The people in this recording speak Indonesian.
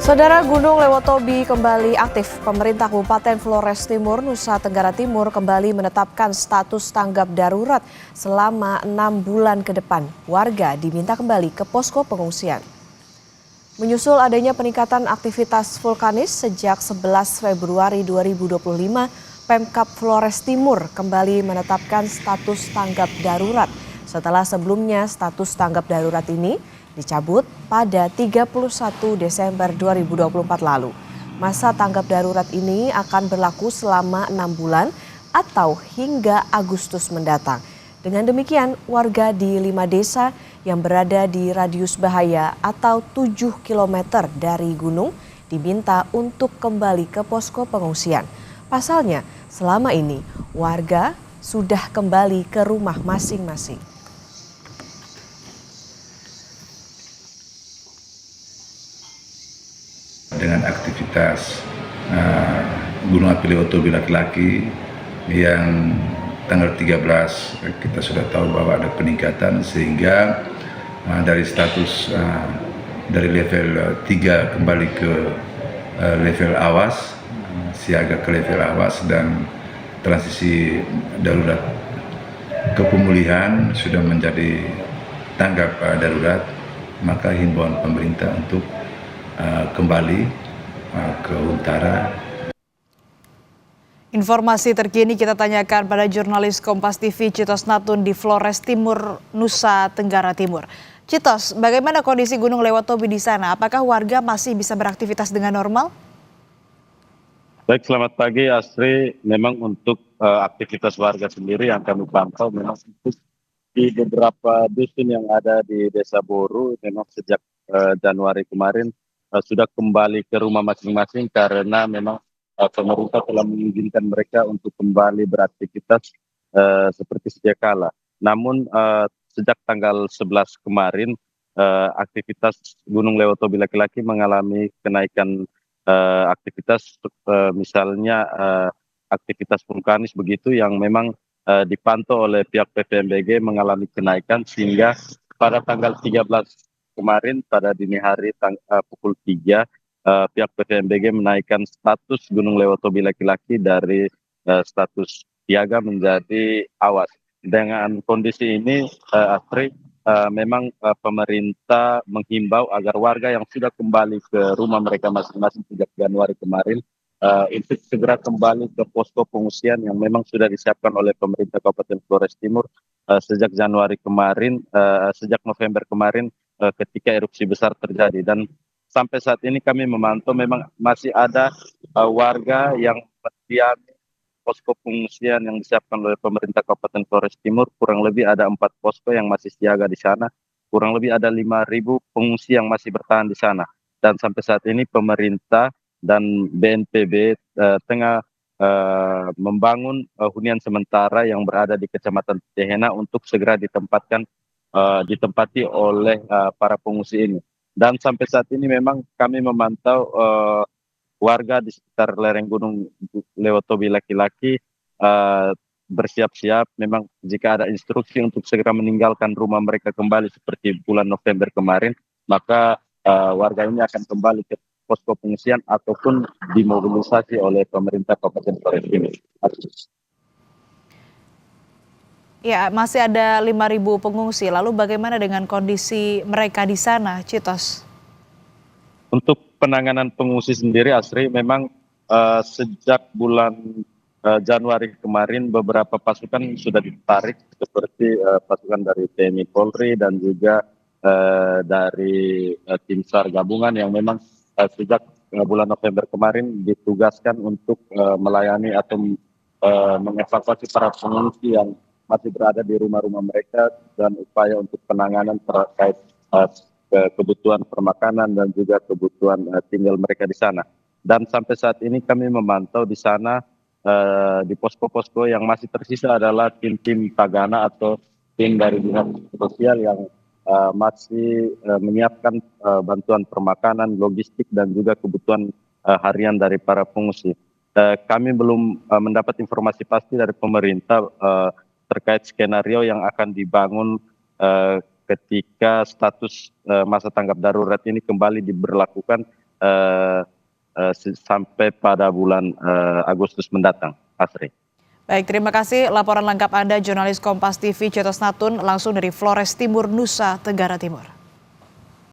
Saudara, Gunung Lewotobi kembali aktif. Pemerintah Kabupaten Flores Timur, Nusa Tenggara Timur kembali menetapkan status tanggap darurat selama 6 bulan ke depan. Warga diminta kembali ke posko pengungsian. Menyusul adanya peningkatan aktivitas vulkanis sejak 11 Februari 2025, Pemkab Flores Timur kembali menetapkan status tanggap darurat. Setelah sebelumnya status tanggap darurat ini dicabut pada 31 Desember 2024 lalu. Masa tanggap darurat ini akan berlaku selama 6 bulan atau hingga Agustus mendatang. Dengan demikian, warga di 5 desa yang berada di radius bahaya atau 7 km dari gunung diminta untuk kembali ke posko pengungsian. Pasalnya, selama ini warga sudah kembali ke rumah masing-masing. Dengan aktivitas Gunung Api Lewotobi laki-laki yang tanggal 13 kita sudah tahu bahwa ada peningkatan, sehingga dari status dari level 3 kembali ke level awas, siaga ke level awas, dan transisi darurat ke pemulihan sudah menjadi tanggap darurat. Maka himbauan pemerintah untuk kembali ke utara. Informasi terkini kita tanyakan pada jurnalis Kompas TV Citos Natun di Flores Timur, Nusa Tenggara Timur. Citos, bagaimana kondisi Gunung Lewotobi di sana? Apakah warga masih bisa beraktivitas dengan normal? Baik, selamat pagi Astri. Memang untuk aktivitas warga sendiri yang kami pantau, memang untuk di beberapa dusun yang ada di Desa Boru, memang sejak Januari kemarin sudah kembali ke rumah masing-masing karena memang pemerintah telah mengizinkan mereka untuk kembali beraktivitas seperti sedia kala. Namun sejak tanggal 11 kemarin aktivitas Gunung Lewotobi laki-laki mengalami kenaikan aktivitas, misalnya aktivitas vulkanis begitu, yang memang dipantau oleh pihak PVMBG mengalami kenaikan, sehingga pada tanggal 13 kemarin pada dini hari pukul 3 pihak PVMBG menaikkan status Gunung Lewotobi laki-laki dari status siaga menjadi awas. Dengan kondisi ini, Astri, memang pemerintah menghimbau agar warga yang sudah kembali ke rumah mereka masing-masing sejak Januari kemarin untuk segera kembali ke posko pengungsian yang memang sudah disiapkan oleh pemerintah Kabupaten Flores Timur sejak Januari kemarin, sejak November kemarin ketika erupsi besar terjadi. Dan sampai saat ini kami memantau memang masih ada warga yang mendiami posko pengungsian yang disiapkan oleh pemerintah Kabupaten Flores Timur. Kurang lebih ada 4 posko yang masih siaga di sana. Kurang lebih ada 5.000 pengungsi yang masih bertahan di sana. Dan sampai saat ini pemerintah dan BNPB tengah membangun hunian sementara yang berada di Kecamatan Tehena untuk segera ditempati oleh para pengungsi ini. Dan sampai saat ini memang kami memantau warga di sekitar lereng Gunung Lewotobi laki-laki bersiap-siap. Memang jika ada instruksi untuk segera meninggalkan rumah mereka kembali seperti bulan November kemarin, maka warga ini akan kembali ke posko pengungsian ataupun dimobilisasi oleh pemerintah Kabupaten Flores Timur. Ya, masih ada 5.000 pengungsi. Lalu bagaimana dengan kondisi mereka di sana, Citos? Untuk penanganan pengungsi sendiri, Asri, memang sejak bulan Januari kemarin beberapa pasukan sudah ditarik, seperti pasukan dari TNI Polri dan juga dari tim SAR gabungan yang memang sejak bulan November kemarin ditugaskan untuk melayani atau mengevakuasi para pengungsi yang masih berada di rumah-rumah mereka, dan upaya untuk penanganan terkait kebutuhan permakanan dan juga kebutuhan tinggal mereka di sana. Dan sampai saat ini kami memantau di sana di posko-posko yang masih tersisa adalah tim-tim tagana atau tim dari dinas sosial yang masih menyiapkan bantuan permakanan, logistik, dan juga kebutuhan harian dari para pengungsi. Kami belum mendapat informasi pasti dari pemerintah terkait skenario yang akan dibangun ketika status masa tanggap darurat ini kembali diberlakukan, sampai pada bulan Agustus mendatang. Asri. Baik, terima kasih laporan lengkap Anda jurnalis Kompas TV Citos Natun langsung dari Flores Timur, Nusa Tenggara Timur.